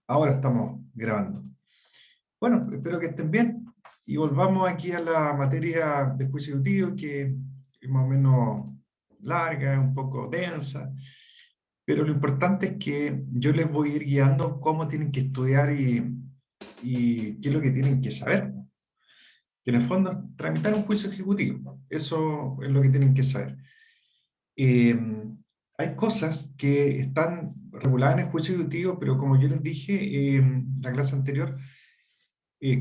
Ahora estamos grabando. Bueno, espero que estén bien y volvamos aquí a la materia de juicio ejecutivo, que es más o menos larga, un poco densa, pero lo importante es que yo les voy a ir guiando cómo tienen que estudiar y qué es lo que tienen que saber. Que en el fondo es tramitar un juicio ejecutivo. Eso es lo que tienen que saber. Eh, Hay cosas que están reguladas en el juicio ejecutivo, pero como yo les dije en la clase anterior,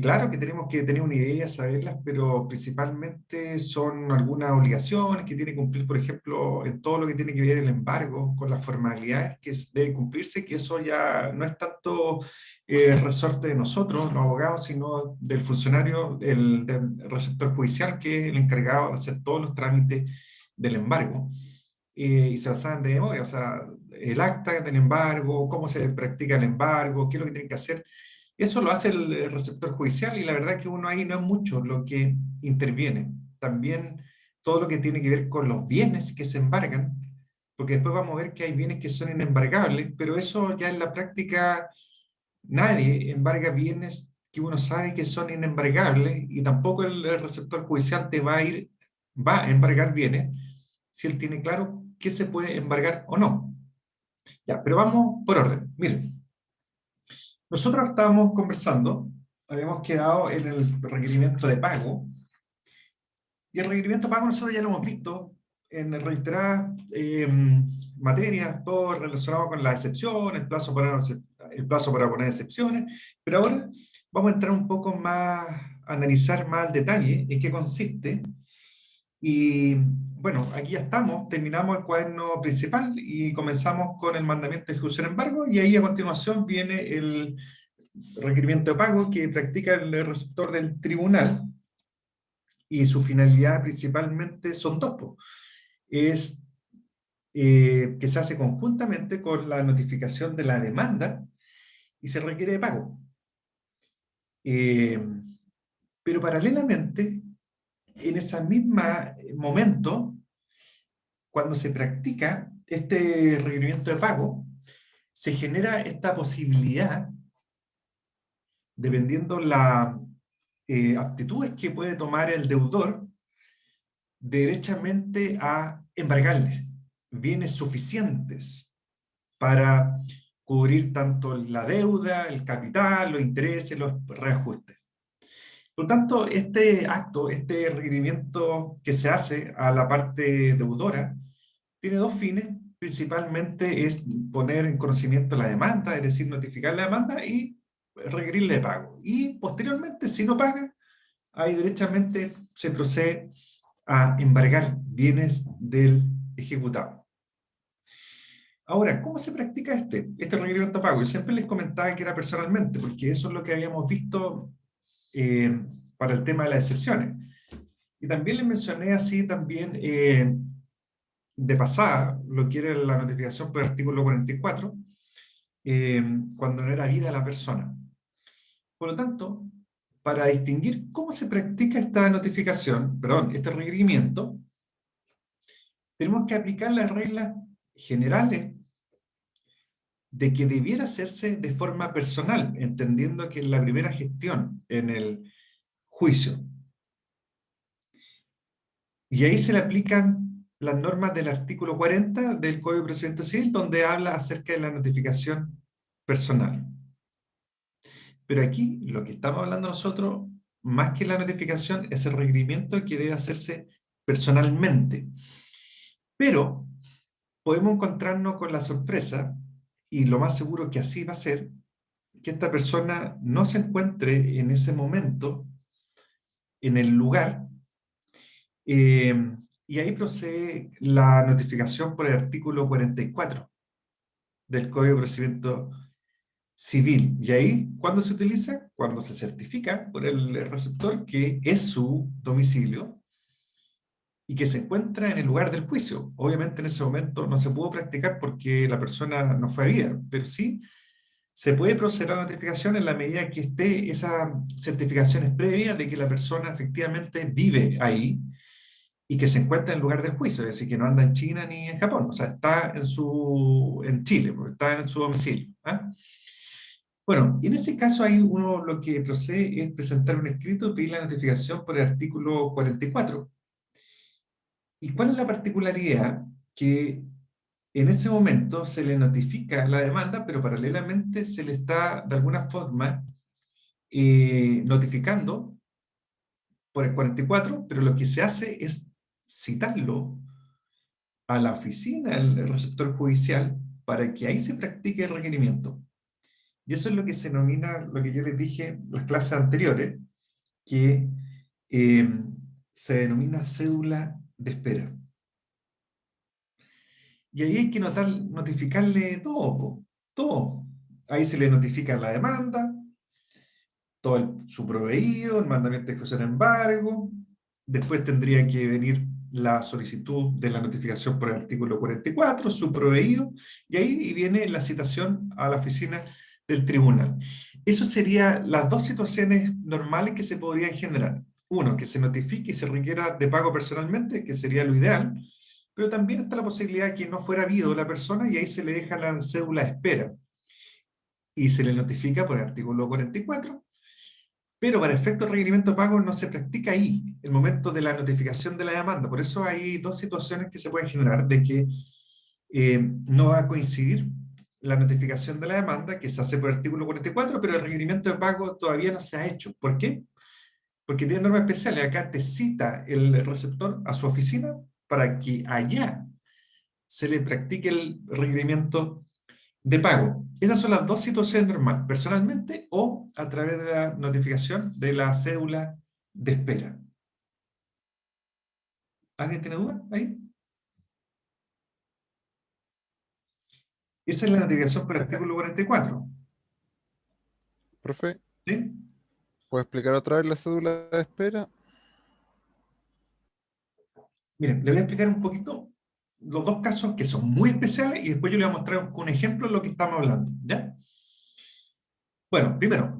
claro que tenemos que tener una idea, saberlas, pero principalmente son algunas obligaciones que tiene que cumplir, por ejemplo, en todo lo que tiene que ver el embargo, con las formalidades que deben cumplirse, que eso ya no es tanto resorte de nosotros, los abogados, sino del funcionario, del receptor judicial, que es el encargado de hacer todos los trámites del embargo. Y se lo saben de memoria, o sea, el acta del embargo, cómo se practica el embargo, qué es lo que tienen que hacer. Eso lo hace el receptor judicial y la verdad es que uno ahí no es mucho lo que interviene. También todo lo que tiene que ver con los bienes que se embargan, porque después vamos a ver que hay bienes que son inembargables, pero eso ya en la práctica nadie embarga bienes que uno sabe que son inembargables y tampoco el receptor judicial te va a embargar bienes si él tiene claro qué se puede embargar o no. Ya, pero vamos por orden. Miren, nosotros estábamos conversando, habíamos quedado en el requerimiento de pago, y el requerimiento de pago nosotros ya lo hemos visto en reiteradas materias, todo relacionado con las excepciones, el plazo para poner excepciones, pero ahora vamos a entrar un poco más, a analizar más al detalle en qué consiste. Y bueno, aquí ya estamos, terminamos el cuaderno principal y comenzamos con el mandamiento de ejecución en embargo, y ahí a continuación viene el requerimiento de pago que practica el receptor del tribunal, y su finalidad principalmente son dos, po. Es que se hace conjuntamente con la notificación de la demanda y se requiere de pago. Eh, pero paralelamente, en ese mismo momento, cuando se practica este requerimiento de pago, se genera esta posibilidad, dependiendo la aptitudes que puede tomar el deudor, derechamente a embargarle bienes suficientes para cubrir tanto la deuda, el capital, los intereses, los reajustes. Por lo tanto, este acto, este requerimiento que se hace a la parte deudora, tiene dos fines. Principalmente es poner en conocimiento la demanda, es decir, notificar la demanda y requerirle pago. Y posteriormente, si no paga, ahí derechamente se procede a embargar bienes del ejecutado. Ahora, ¿cómo se practica este requerimiento de pago? Yo siempre les comentaba que era personalmente, porque eso es lo que habíamos visto eh, para el tema de las excepciones. Y también les mencioné así también de pasada lo que era la notificación por el artículo 44, cuando no era vida la persona. Por lo tanto, para distinguir cómo se practica esta notificación, perdón, este requerimiento, tenemos que aplicar las reglas generales de que debiera hacerse de forma personal, entendiendo que en la primera gestión, en el juicio, y ahí se le aplican las normas del artículo 40 del Código de Procedimiento Civil, donde habla acerca de la notificación personal. Pero aquí lo que estamos hablando nosotros, más que la notificación, es el requerimiento que debe hacerse personalmente. Pero podemos encontrarnos con la sorpresa, y lo más seguro que así va a ser, que esta persona no se encuentre en ese momento en el lugar, eh, y ahí procede la notificación por el artículo 44 del Código de Procedimiento Civil. Y ahí, ¿cuándo se utiliza? Cuando se certifica por el receptor que es su domicilio y que se encuentra en el lugar del juicio. Obviamente en ese momento no se pudo practicar porque la persona no fue habida, pero sí se puede proceder a la notificación en la medida que esté esa certificación previa de que la persona efectivamente vive ahí y que se encuentra en el lugar del juicio, es decir, que no anda en China ni en Japón, o sea, está en Chile, porque está en su domicilio. ¿Ah? Bueno, en ese caso ahí uno lo que procede es presentar un escrito y pedir la notificación por el artículo 44. ¿Y cuál es la particularidad? Que en ese momento se le notifica la demanda, pero paralelamente se le está de alguna forma notificando por el 44, pero lo que se hace es citarlo a la oficina del receptor judicial para que ahí se practique el requerimiento. Y eso es lo que se denomina, lo que yo les dije en las clases anteriores, que eh, se denomina cédula de espera. Y ahí hay que notificarle todo, po, todo. Ahí se le notifica la demanda, todo su proveído, el mandamiento de ejecución de embargo. Después tendría que venir la solicitud de la notificación por el artículo 44, su proveído, y ahí viene la citación a la oficina del tribunal. Eso serían las dos situaciones normales que se podrían generar. Uno, que se notifique y se requiera de pago personalmente, que sería lo ideal, pero también está la posibilidad de que no fuera habido la persona y ahí se le deja la cédula de espera y se le notifica por el artículo 44, pero para efectos de requerimiento de pago no se practica ahí, el momento de la notificación de la demanda. Por eso hay dos situaciones que se pueden generar de que no va a coincidir la notificación de la demanda, que se hace por el artículo 44, pero el requerimiento de pago todavía no se ha hecho. ¿Por qué? Porque tiene normas especiales. Acá te cita el receptor a su oficina para que allá se le practique el requerimiento de pago. Esas son las dos situaciones normales, personalmente o a través de la notificación de la cédula de espera. ¿Alguien tiene duda ahí? Esa es la notificación por el artículo 44. Profe, ¿Sí? ¿puedo explicar otra vez la cédula de espera? Miren, le voy a explicar un poquito los dos casos que son muy especiales y después yo le voy a mostrar un ejemplo de lo que estamos hablando. ¿Ya? Bueno, primero,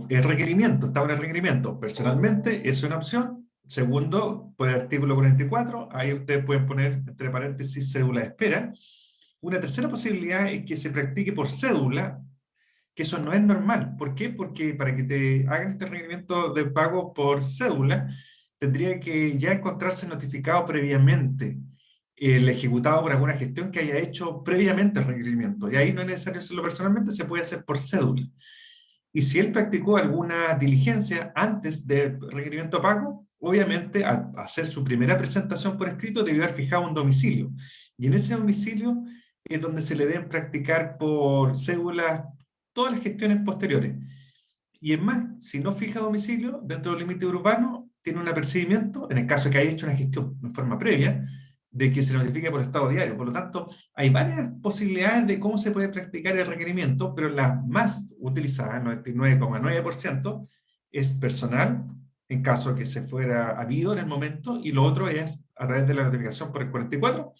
el requerimiento, está en el requerimiento. Personalmente es una opción. Segundo, por el artículo 44, ahí ustedes pueden poner entre paréntesis cédula de espera. Una tercera posibilidad es que se practique por cédula, que eso no es normal. ¿Por qué? Porque para que te hagan este requerimiento de pago por cédula, tendría que ya encontrarse notificado previamente el ejecutado por alguna gestión que haya hecho previamente el requerimiento. Y ahí no es necesario hacerlo personalmente, se puede hacer por cédula. Y si él practicó alguna diligencia antes del requerimiento de pago, obviamente al hacer su primera presentación por escrito debió haber fijado un domicilio. Y en ese domicilio es donde se le deben practicar por cédula todas las gestiones posteriores. Y es más, si no fija domicilio dentro del límite urbano, tiene un apercibimiento, en el caso de que haya hecho una gestión en forma previa, de que se notifique por estado diario. Por lo tanto, hay varias posibilidades de cómo se puede practicar el requerimiento, pero la más utilizada, 99,9%, es personal, en caso de que se fuera habido en el momento, y lo otro es a través de la notificación por el 44,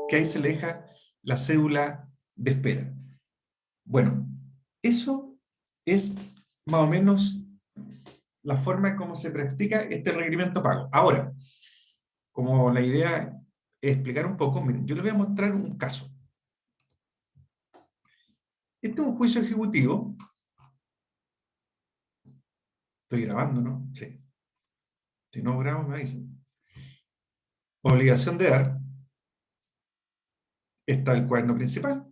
que ahí se le deja la cédula de espera. Bueno, eso es más o menos la forma en cómo se practica este requerimiento pago. Ahora, como la idea es explicar un poco, miren, yo les voy a mostrar un caso. Este es un juicio ejecutivo. Estoy grabando, ¿no? Sí. Si no grabo, me dicen. Obligación de dar. Está el cuaderno principal,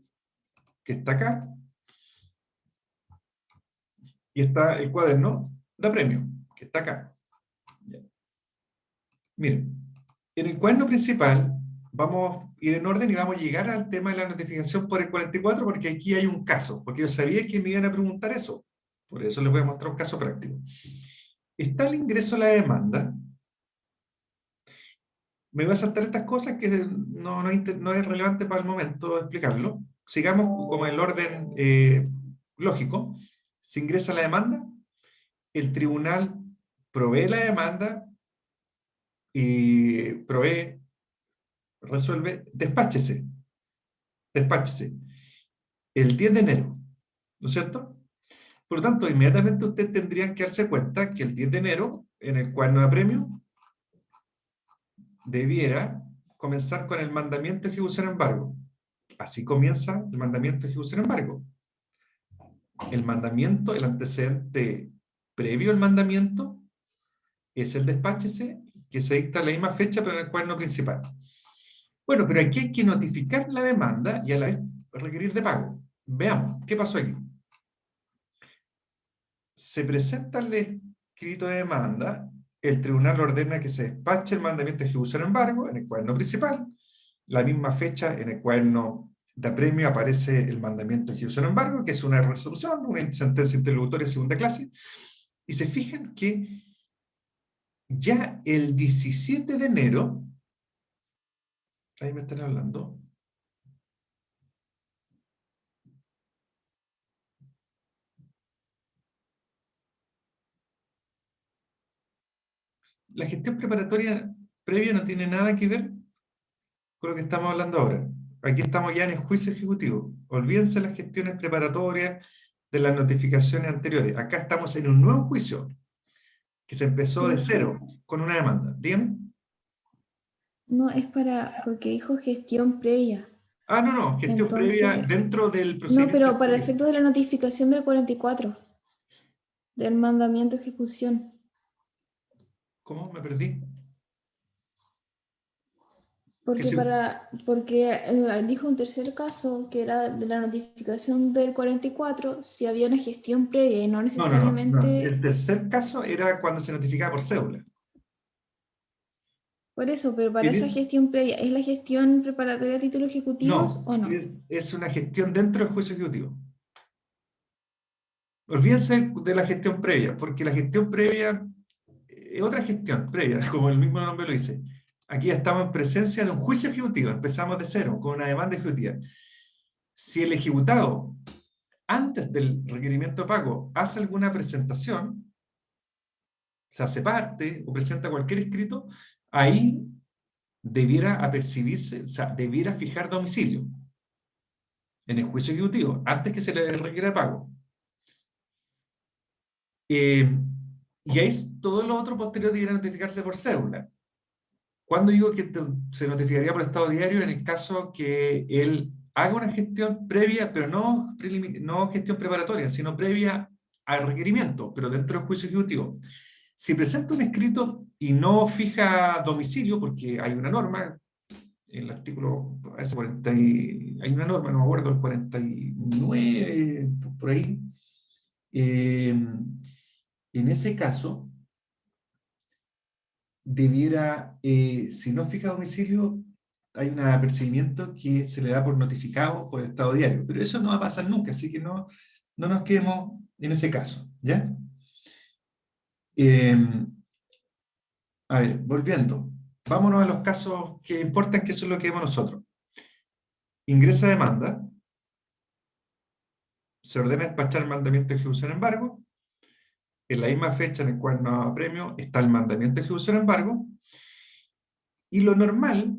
que está acá, y está el cuaderno de premio, que está acá. Ya. Miren, en el cuaderno principal vamos a ir en orden y vamos a llegar al tema de la notificación por el 44 porque aquí hay un caso, porque yo sabía que me iban a preguntar eso. Por eso les voy a mostrar un caso práctico. Está el ingreso a la demanda. Me voy a saltar estas cosas que no es relevante para el momento explicarlo. Sigamos con el orden lógico. Se ingresa la demanda, el tribunal provee la demanda y resuelve, despáchese, el 10 de enero, ¿no es cierto? Por lo tanto, inmediatamente ustedes tendrían que darse cuenta que el 10 de enero, en el cuaderno de premio, debiera comenzar con el mandamiento de ejecución en embargo. Así comienza el mandamiento de ejecución en embargo. el mandamiento, el antecedente previo al mandamiento, es el despáchese, que se dicta a la misma fecha, pero en el cuaderno principal. Bueno, pero aquí hay que notificar la demanda y a la vez requerir de pago. Veamos, ¿qué pasó aquí? Se presenta el escrito de demanda, el tribunal ordena que se despache el mandamiento de ejecución en embargo en el cuaderno principal, la misma fecha en el cuaderno de apremio aparece el mandamiento de ejecución en embargo, que es una resolución, una sentencia interlocutoria de segunda clase, y se fijan que ya el 17 de enero, ahí me están hablando, la gestión preparatoria previa no tiene nada que ver con lo que estamos hablando ahora. Aquí estamos ya en el juicio ejecutivo. Olvídense las gestiones preparatorias de las notificaciones anteriores. Acá estamos en un nuevo juicio que se empezó de cero con una demanda. Dígame. No, es porque dijo gestión previa. Ah, no, no, gestión previa Entonces, dentro del no, procedimiento. pero para efectos de la notificación del 44, del mandamiento de ejecución. ¿Cómo? Me perdí. Porque dijo un tercer caso que era de la notificación del 44, si había una gestión previa y no No, no, no, no. necesariamente. El tercer caso era cuando se notificaba por cédula. Por eso, pero para En esa es- gestión previa, ¿es la gestión preparatoria de títulos ejecutivos no, o no? es una gestión dentro del juicio ejecutivo. Olvídense de la gestión previa, porque la gestión previa es otra gestión previa, como el mismo nombre lo dice. Aquí ya estamos en presencia de un juicio ejecutivo, empezamos de cero, con una demanda ejecutiva. Si el ejecutado, antes del requerimiento de pago, hace alguna presentación, se hace parte o presenta cualquier escrito, ahí debiera apercibirse, o sea, debiera fijar domicilio en el juicio ejecutivo, antes que se le requiera pago. Y ahí todo lo otro posterior debiera notificarse por cédula. ¿Cuándo digo que se notificaría por estado diario? En el caso que él haga una gestión previa, pero no gestión preparatoria, sino previa al requerimiento, pero dentro del juicio ejecutivo. Si presenta un escrito y no fija domicilio, porque hay una norma, el artículo, ese 40 hay una norma, no me acuerdo, el 49, por ahí. En ese caso, debiera, si no fija domicilio, hay un apercibimiento que se le da por notificado por el estado diario, pero eso no va a pasar nunca, así que no nos quedemos en ese caso, ¿ya? A ver, volviendo, vámonos a los casos que importan, que eso es lo que vemos nosotros. Ingresa demanda, se ordena despachar el mandamiento de ejecución en embargo, en la misma fecha en el cual no apremio está el mandamiento de ejecución en embargo, y lo normal,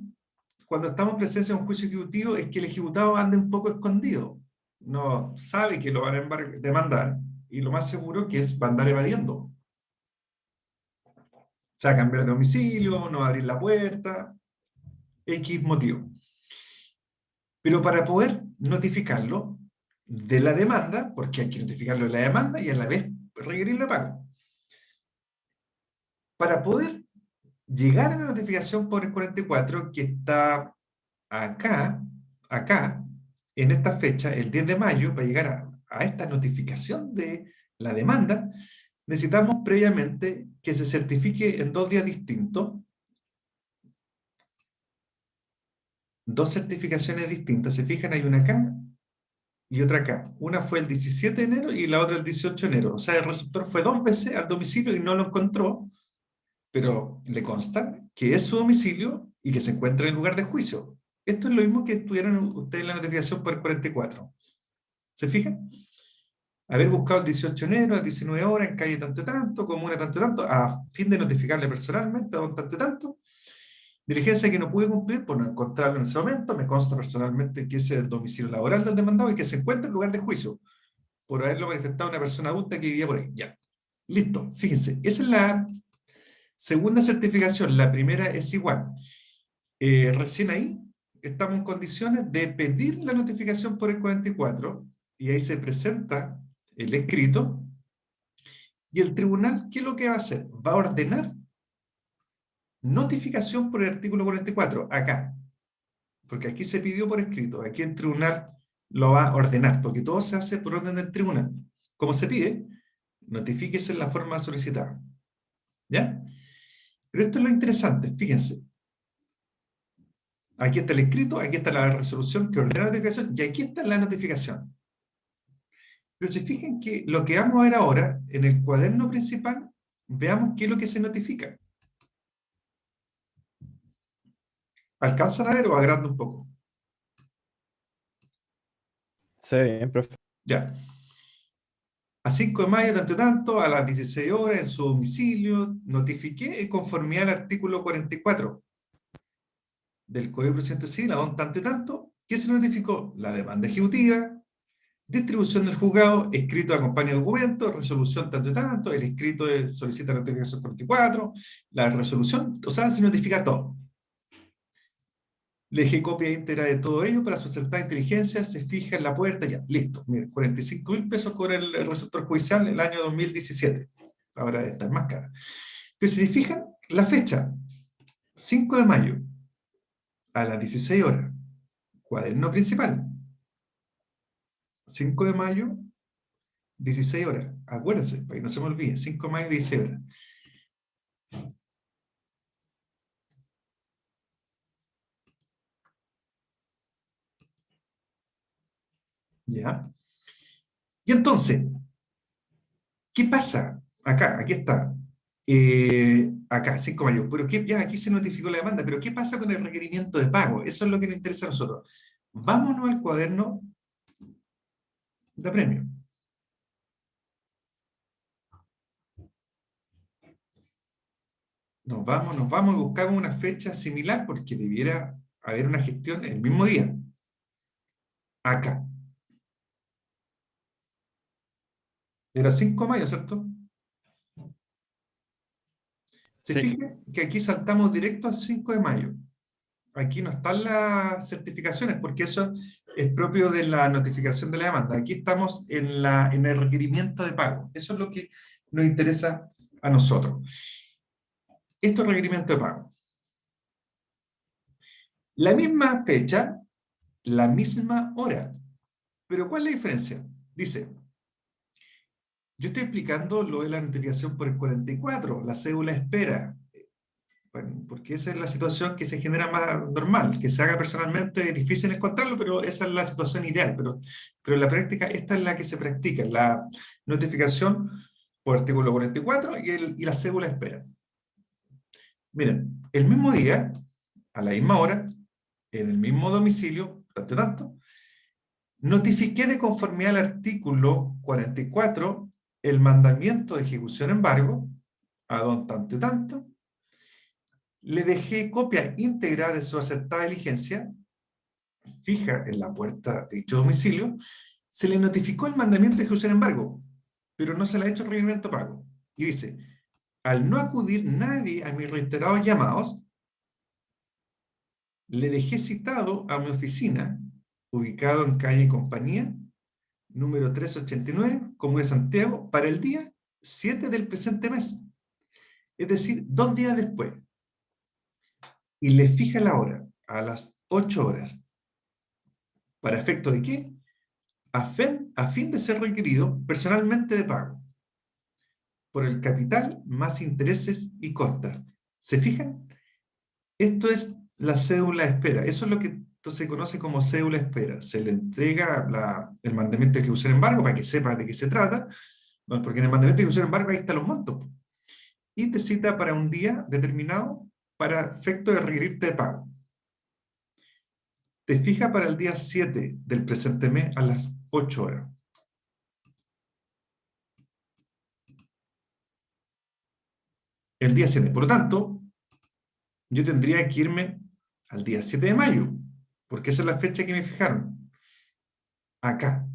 cuando estamos en presencia de un juicio ejecutivo, es que el ejecutado ande un poco escondido, no sabe que lo van a demandar, y lo más seguro que es va a andar evadiendo. O sea, cambiar de domicilio, no abrir la puerta, X motivo. Pero para poder notificarlo de la demanda, porque hay que notificarlo de la demanda y a la vez requerirle pago. Para poder llegar a la notificación por el 44, que está acá, en esta fecha, el 10 de mayo, para llegar a esta notificación de la demanda, necesitamos previamente que se certifique en 2 días distintos, 2 certificaciones distintas. Se fijan, hay una acá y otra acá. Una fue el 17 de enero y la otra el 18 de enero. O sea, el receptor fue 2 veces al domicilio y no lo encontró, pero le consta que es su domicilio y que se encuentra en el lugar de juicio. Esto es lo mismo que tuvieron ustedes en la notificación por el 44. ¿Se fijan? Haber buscado el 18 de enero a 19 horas en calle tanto y tanto, comuna tanto y tanto, a fin de notificarle personalmente a don tanto y tanto. Diligencia que no pude cumplir por no encontrarlo en ese momento. Me consta personalmente que ese es el domicilio laboral del demandado y que se encuentra en el lugar de juicio por haberlo manifestado una persona adulta que vivía por ahí. Ya. Listo. Fíjense. Esa es la segunda certificación. La primera es igual. Recién ahí estamos en condiciones de pedir la notificación por el 44 y ahí se presenta el escrito, y el tribunal, ¿qué es lo que va a hacer? Va a ordenar notificación por el artículo 44, acá, porque aquí se pidió por escrito, aquí el tribunal lo va a ordenar, porque todo se hace por orden del tribunal. Como se pide, notifíquese en la forma solicitada. ¿Ya? Pero esto es lo interesante, fíjense. Aquí está el escrito, aquí está la resolución que ordena la notificación, y aquí está la notificación. Pero se fijan que lo que vamos a ver ahora, en el cuaderno principal, veamos qué es lo que se notifica. ¿Alcanzan a ver o agrando un poco? Sí, bien, profe. Ya. A 5 de mayo, tanto y tanto, a las 16 horas, en su domicilio, notifiqué en conformidad al artículo 44 del Código de Procedimiento Civil, a don tanto y tanto, ¿qué se notificó? La demanda ejecutiva, distribución del juzgado, escrito acompaña documento, resolución tanto y tanto, el escrito solicita notificación 44, la resolución, o sea, se notifica todo. Le dejé copia íntegra de todo ello para su acertada inteligencia, se fija en la puerta, ya, listo. Miren, 45.000 pesos cobra el receptor judicial en el año 2017. Ahora debe estar más cara. Pero si se fijan, la fecha, 5 de mayo, a las 16 horas, cuaderno principal. 5 de mayo, 16 horas. Acuérdense, para que no se me olvide, 5 de mayo, 16 horas. ¿Ya? Y entonces, ¿qué pasa? Acá, aquí está. Acá, 5 de mayo. Pero ya aquí se notificó la demanda, pero ¿qué pasa con el requerimiento de pago? Eso es lo que nos interesa a nosotros. Vámonos al cuaderno de premio. Nos vamos y buscamos una fecha similar porque debiera haber una gestión el mismo día. Acá. Era 5 de mayo, ¿cierto? Se Sí. fijan que aquí saltamos directo al 5 de mayo. Aquí no están las certificaciones porque eso es propio de la notificación de la demanda. Aquí estamos en el requerimiento de pago. Eso es lo que nos interesa a nosotros. Esto es requerimiento de pago. La misma fecha, la misma hora. Pero ¿cuál es la diferencia? Dice, yo estoy explicando lo de la notificación por el 44, la cédula espera. Bueno, porque esa es la situación que se genera más normal, que se haga personalmente es difícil encontrarlo, pero esa es la situación ideal. Pero en la práctica, esta es la que se practica, la notificación por artículo 44 y la cédula espera. Miren, el mismo día, a la misma hora, en el mismo domicilio, tanto, notifiqué de conformidad al artículo 44 el mandamiento de ejecución en embargo a don tanto y tanto. Le dejé copia íntegra de su aceptada diligencia, fija en la puerta de dicho domicilio. Se le notificó el mandamiento de ejecución en embargo, pero no se le ha hecho requerimiento de pago. Y dice, al no acudir nadie a mis reiterados llamados, le dejé citado a mi oficina, ubicado en calle Compañía, número 389, Comuna de Santiago, para el día 7 del presente mes. Es decir, 2 días después. Y le fija la hora, a las 8 horas. ¿Para efecto de qué? A fin de ser requerido personalmente de pago por el capital más intereses y costas. ¿Se fijan? Esto es la cédula de espera. Eso es lo que se conoce como cédula de espera. Se le entrega el mandamiento de ejecución en embargo para que sepa de qué se trata, porque en el mandamiento de ejecución en embargo ahí están los montos. Y te cita para un día determinado para efecto de requerirte de pago. Te fija para el día 7 del presente mes a las 8 horas. El día 7. Por lo tanto, yo tendría que irme al día 7 de mayo, porque esa es la fecha que me fijaron. Acá.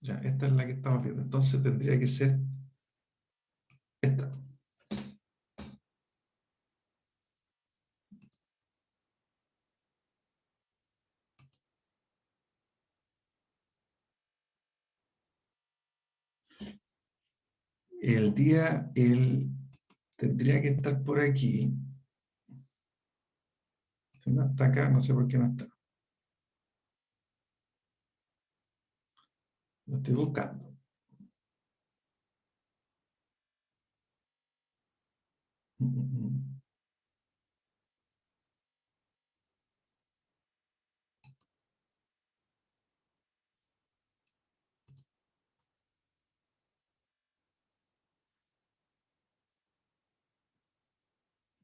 Ya, esta es la que estamos viendo. Entonces tendría que ser esta. el día, él tendría que estar por aquí. Si no está acá, no sé por qué no está. Lo estoy buscando.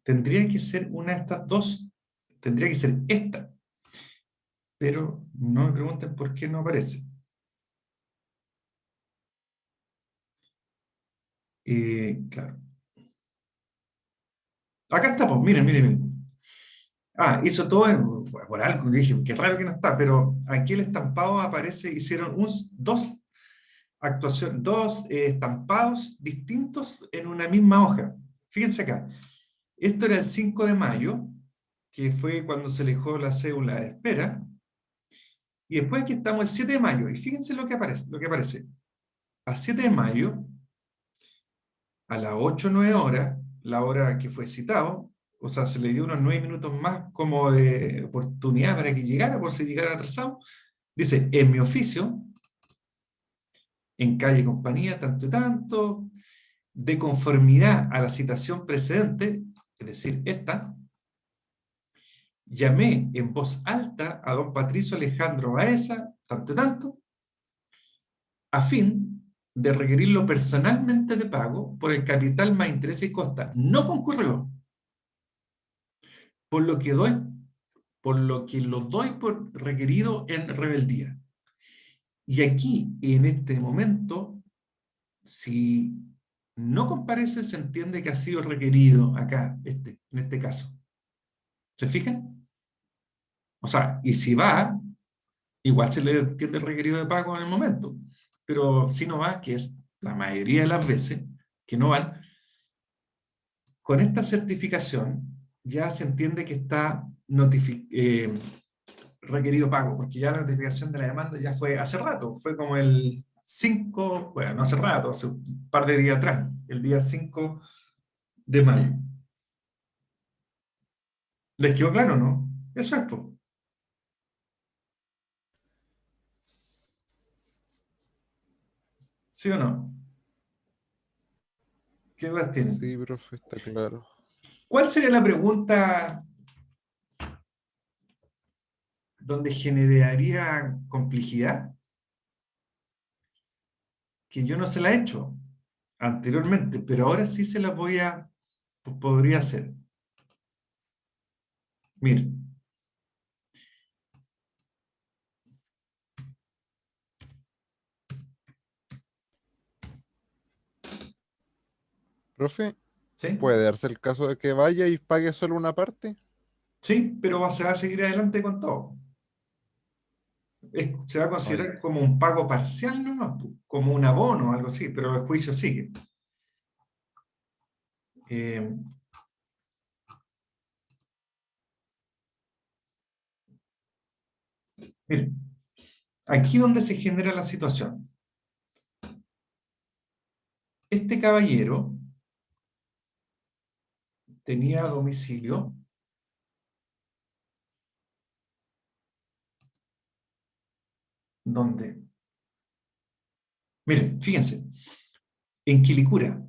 Tendría que ser una de estas dos. Tendría que ser esta. Pero no me pregunten por qué no aparece. Claro. Acá está, pues, miren, miren, miren. Ah, hizo todo por algo. Dije, qué raro que no está, pero aquí el estampado aparece, hicieron dos actuaciones, dos estampados distintos en una misma hoja. Fíjense acá. Esto era el 5 de mayo, que fue cuando se dejó la cédula de espera. Y después aquí estamos el 7 de mayo. Y fíjense lo que aparece. Lo que aparece. A 7 de mayo, a las 8 o 9 horas, la hora que fue citado, o sea, se le dio unos 9 minutos más como de oportunidad para que llegara, por si llegara atrasado. Dice, en mi oficio, en calle y compañía, tanto y tanto, de conformidad a la citación precedente, es decir, esta, llamé en voz alta a don Patricio Alejandro Baeza, tanto y tanto, a fin de requerirlo personalmente de pago por el capital más interés y costa. No concurrió, por lo que lo doy por requerido en rebeldía. Y aquí, en este momento, si no comparece, se entiende que ha sido requerido acá, en este caso. ¿Se fijan? O sea, y si va, igual se le entiende el requerido de pago en el momento. Pero si no va, que es la mayoría de las veces que no van, con esta certificación ya se entiende que está requerido pago, porque ya la notificación de la demanda ya fue hace rato, fue como el 5, bueno, no hace rato, hace un par de días atrás, el día 5 de mayo. ¿Les quedó claro, no? Eso es, pues. ¿Sí o no? ¿Qué dudas tienen? Sí, profe, está claro. ¿Cuál sería la pregunta donde generaría complejidad? Que yo no se la he hecho anteriormente, pero ahora sí se la podría hacer. Miren. Profe, ¿Sí? ¿puede darse el caso de que vaya y pague solo una parte? Sí, pero se va a seguir adelante con todo. Se va a Ay, considerar como un pago parcial, ¿no? Como un abono o algo así, pero el juicio sigue. Eh, miren, aquí donde se genera la situación. Este caballero tenía domicilio donde, miren, fíjense, en Quilicura.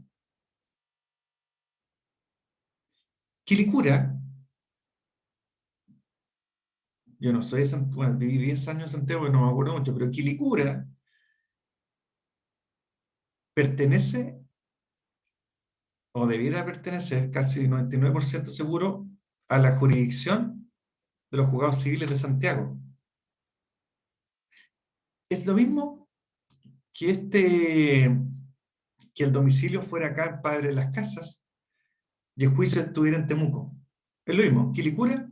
Quilicura, yo no soy de Santiago, bueno, viví 10 años en Santiago y no me acuerdo mucho, pero Quilicura pertenece, o debiera pertenecer, casi 99% seguro, a la jurisdicción de los juzgados civiles de Santiago. Es lo mismo que que el domicilio fuera acá en Padre de las Casas y el juicio estuviera en Temuco. Es lo mismo, Quilicura,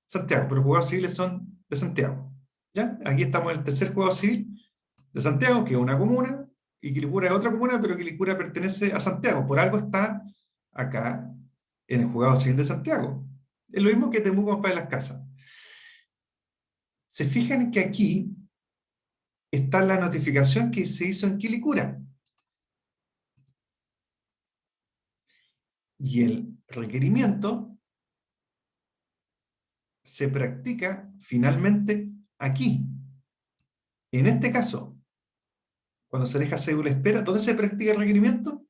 Santiago, pero los juzgados civiles son de Santiago. ¿Ya? Aquí estamos en el tercer juzgado civil de Santiago, que es una comuna, y Quilicura es otra comuna, pero Quilicura pertenece a Santiago. Por algo está acá en el juzgado civil de Santiago. Es lo mismo que Temuco en Padre de las Casas. Se fijan que aquí está la notificación que se hizo en Quilicura. Y el requerimiento se practica finalmente aquí. En este caso, cuando se deja cédula espera, ¿dónde se practica el requerimiento?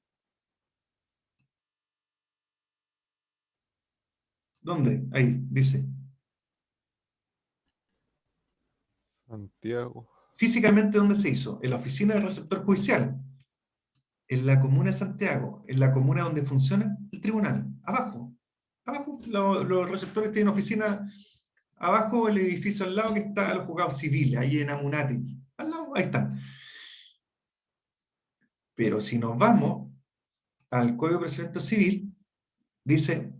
¿Dónde? Ahí, dice. Santiago. Físicamente, ¿dónde se hizo? En la oficina del receptor judicial, en la comuna de Santiago, en la comuna donde funciona el tribunal, abajo. Abajo, los receptores tienen oficina abajo, el edificio al lado que está los juzgados civiles, ahí en Amunati. Al lado, ahí están. Pero si nos vamos al Código de Procedimiento Civil, dice,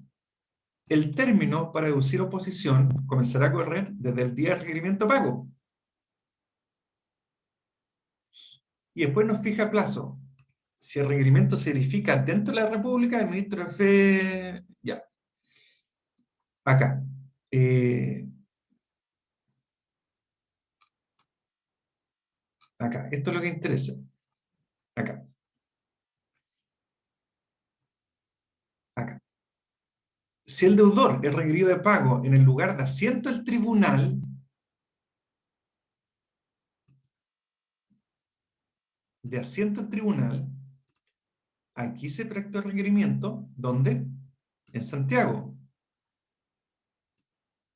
el término para deducir oposición comenzará a correr desde el día del requerimiento pago. Y después nos fija plazo. Si el requerimiento se verifica dentro de la República, el ministro de Fe... Ya. Acá. Acá. Esto es lo que interesa. Acá. Acá. Si el deudor es requerido de pago en el lugar de asiento del tribunal, aquí se practicó el requerimiento, ¿dónde? En Santiago.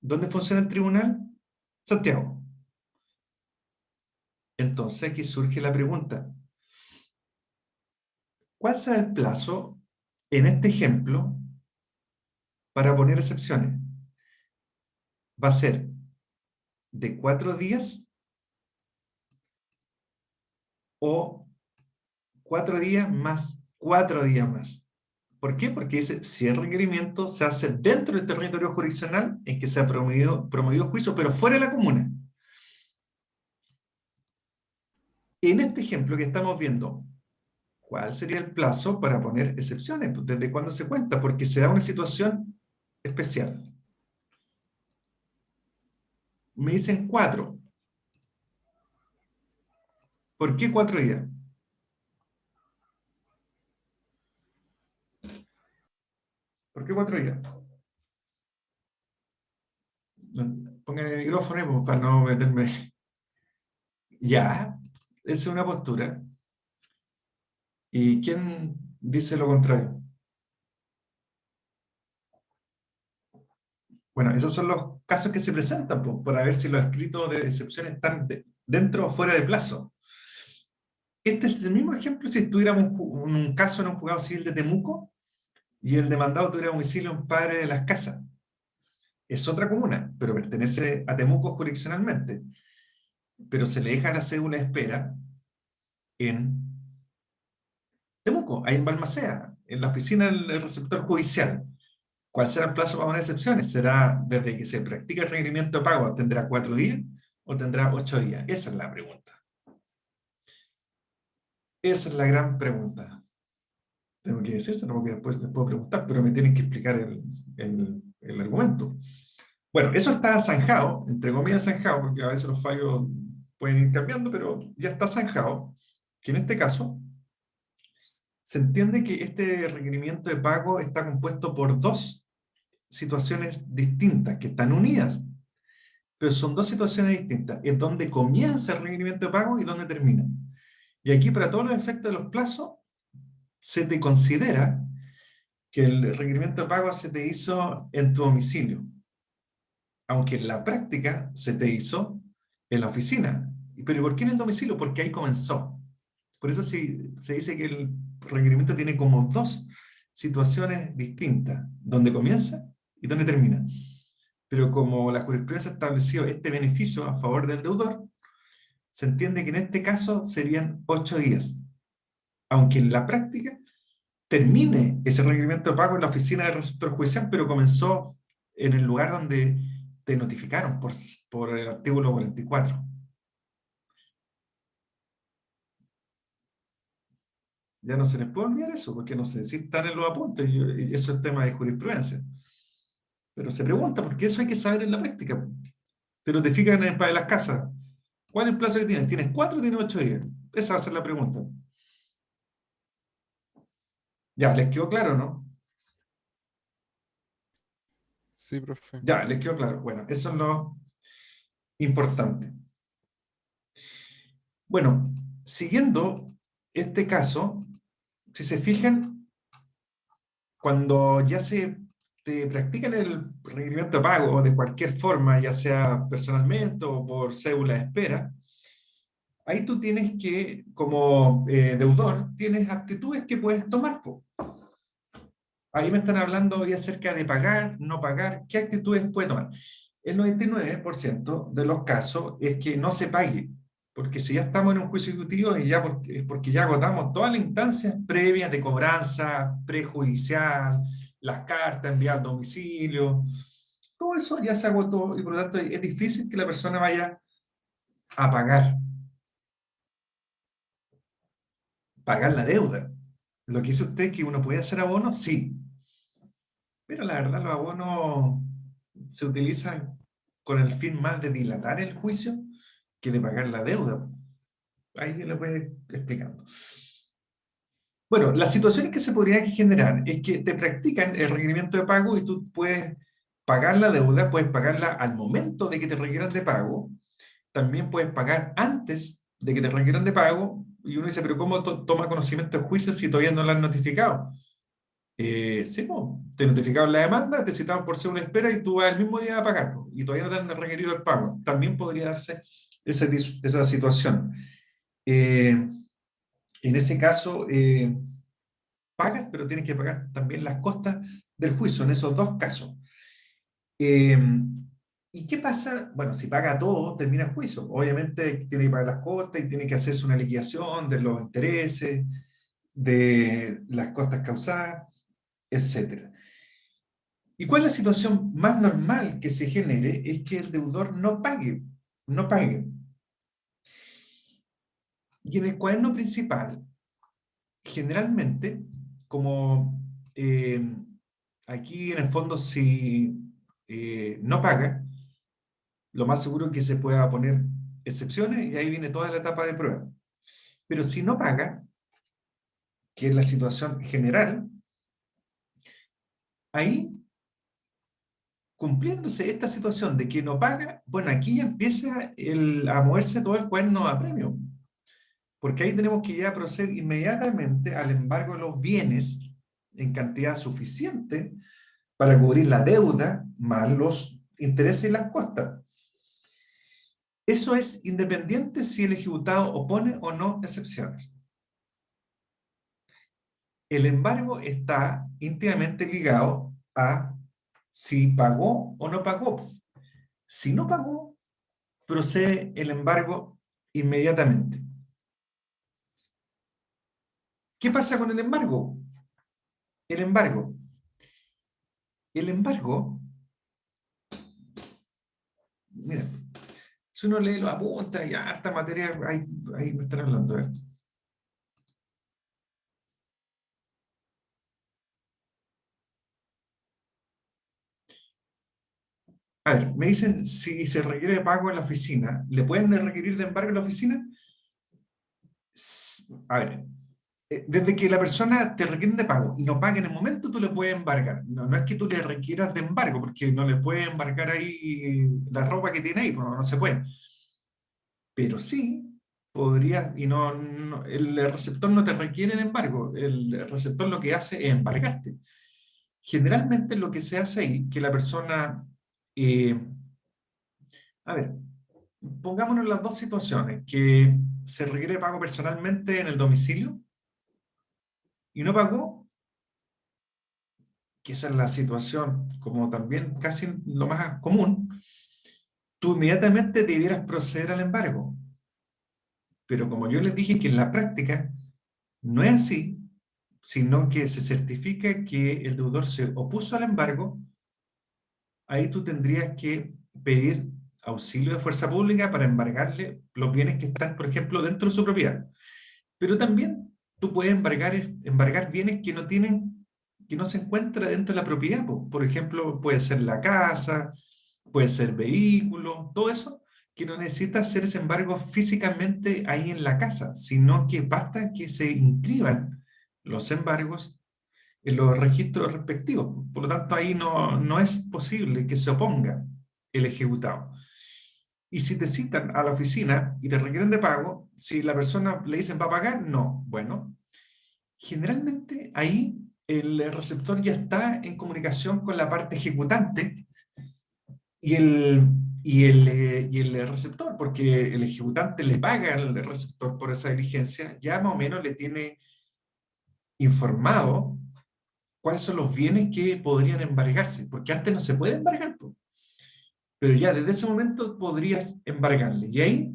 ¿Dónde funciona el tribunal? Santiago. Entonces aquí surge la pregunta, ¿cuál será el plazo en este ejemplo para poner excepciones? ¿Va a ser de 4 días o 4 días más 4 días más? ¿Por qué? Porque dice, si el requerimiento se hace dentro del territorio jurisdiccional en que se ha promovido juicio, pero fuera de la comuna. En este ejemplo que estamos viendo, ¿cuál sería el plazo para poner excepciones? Pues, ¿desde cuándo se cuenta? Porque se da una situación especial. Me dicen 4. ¿Por qué 4 días? ¿Por qué 4 días? Pongan el micrófono pues, para no meterme. Ya, esa es una postura. ¿Y quién dice lo contrario? Bueno, esos son los casos que se presentan pues, para ver si los escritos de excepción están dentro o fuera de plazo. Este es el mismo ejemplo si tuviéramos un caso en un juzgado civil de Temuco y el demandado tuviera domicilio en Padre de las Casas. Es otra comuna, pero pertenece a Temuco jurisdiccionalmente. Pero se le deja la cédula de espera en Temuco, ahí en Balmaceda, en la oficina del receptor judicial. ¿Cuál será el plazo para poner excepciones? ¿Será desde que se practica el requerimiento de pago, tendrá 4 días o tendrá 8 días? Esa es la pregunta. Esa es la gran pregunta. Tengo que decirse, no, porque después les puedo preguntar, pero me tienen que explicar el argumento. Bueno, eso está zanjado, entre comillas zanjado, porque a veces los fallos pueden ir cambiando, pero ya está zanjado, que en este caso se entiende que este requerimiento de pago está compuesto por 2 situaciones distintas, que están unidas, pero son 2 situaciones distintas, es donde comienza el requerimiento de pago y donde termina. Y aquí, para todos los efectos de los plazos, se te considera que el requerimiento de pago se te hizo en tu domicilio, aunque en la práctica se te hizo en la oficina. ¿Pero por qué en el domicilio? Porque ahí comenzó. Por eso se dice que el requerimiento tiene como 2 situaciones distintas, donde comienza y donde termina. Pero como la jurisprudencia estableció este beneficio a favor del deudor, se entiende que en este caso serían 8 días. Aunque en la práctica termine ese requerimiento de pago en la oficina del receptor judicial, pero comenzó en el lugar donde te notificaron por el artículo 44. Ya no se les puede olvidar eso, porque no sé si están en los apuntes, y eso es tema de jurisprudencia. Pero se pregunta, porque eso hay que saber en la práctica. Te notifican para las casas. ¿Cuál es el plazo que tienes? ¿Tienes 4 o tienes 8 días? Esa va a ser la pregunta. Ya, ¿les quedó claro, no? Sí, profe. Ya, les quedó claro. Bueno, eso es lo importante. Bueno, siguiendo este caso, si se fijan, cuando ya te practican el requerimiento de pago de cualquier forma, ya sea personalmente o por cédula de espera, ahí tú tienes que, como deudor, tienes actitudes que puedes tomar, po. Ahí me están hablando hoy acerca de pagar, no pagar, ¿qué actitudes puede tomar? El 99% de los casos es que no se pague, porque si ya estamos en un juicio ejecutivo es porque ya agotamos todas las instancias previas de cobranza, prejudicial, las cartas enviadas al domicilio, todo eso ya se agotó y por lo tanto es difícil que la persona vaya a pagar la deuda. Lo que dice usted que uno puede hacer abonos, sí, pero la verdad los abonos se utilizan con el fin más de dilatar el juicio que de pagar la deuda. Ahí le voy explicando. Bueno, las situaciones que se podrían generar es que te practican el requerimiento de pago y tú puedes pagar la deuda, puedes pagarla al momento de que te requieran de pago, también puedes pagar antes de que te requieran de pago, y uno dice, pero ¿cómo toma conocimiento del juicio si todavía no lo han notificado? Sí, no, te notificaron la demanda, te citaron por ser una espera y tú vas el mismo día a pagar, y todavía no te han requerido el pago. También podría darse esa situación. En ese caso, pagas, pero tienes que pagar también las costas del juicio en esos dos casos. ¿Y qué pasa? Bueno, si paga todo, termina el juicio. Obviamente tiene que pagar las costas y tiene que hacerse una liquidación de los intereses, de las costas causadas, etc. ¿Y cuál es la situación más normal que se genere? Es que el deudor no pague. Y en el cuaderno principal, generalmente, como aquí en el fondo si no paga, lo más seguro es que se pueda poner excepciones y ahí viene toda la etapa de prueba. Pero si no paga, que es la situación general, ahí, cumpliéndose esta situación de que no paga, bueno, aquí ya empieza a moverse todo el cuerno a premio. Porque ahí tenemos que ya proceder inmediatamente al embargo de los bienes en cantidad suficiente para cubrir la deuda más los intereses y las costas. Eso es independiente si el ejecutado opone o no excepciones. El embargo está íntimamente ligado a si pagó o no pagó. Si no pagó, procede el embargo inmediatamente. ¿Qué pasa con el embargo? El embargo, mira, si uno lee los apuntes, hay harta materia, ahí me están hablando. A ver, me dicen si se requiere de pago en la oficina, ¿le pueden requerir de embargo en la oficina? A ver, desde que la persona te requiere de pago y no paga en el momento, tú le puedes embargar. No es que tú le requieras de embargo, porque no le puedes embargar ahí la ropa que tiene ahí, no se puede. Pero sí podría, y el receptor no te requiere de embargo, el receptor lo que hace es embargarte. Generalmente lo que se hace ahí, que la persona, a ver, pongámonos las dos situaciones, que se requiere pago personalmente en el domicilio y no pagó, que esa es la situación como también casi lo más común, tú inmediatamente debieras proceder al embargo. Pero como yo les dije que en la práctica no es así, sino que se certifica que el deudor se opuso al embargo, ahí tú tendrías que pedir auxilio de fuerza pública para embargarle los bienes que están, por ejemplo, dentro de su propiedad. Pero también tú puedes embargar bienes que no se encuentran dentro de la propiedad. Por ejemplo, puede ser la casa, puede ser vehículo, todo eso, que no necesita hacer ese embargo físicamente ahí en la casa, sino que basta que se inscriban los embargos en los registros respectivos. Por lo tanto, ahí no es posible que se oponga el ejecutado. Y si te citan a la oficina y te requieren de pago, si la persona le dicen va a pagar, no. Bueno, generalmente ahí el receptor ya está en comunicación con la parte ejecutante y el receptor, porque el ejecutante le paga al receptor por esa diligencia, ya más o menos le tiene informado cuáles son los bienes que podrían embargarse, porque antes no se puede embargar, pero ya desde ese momento podrías embargarle. Y ahí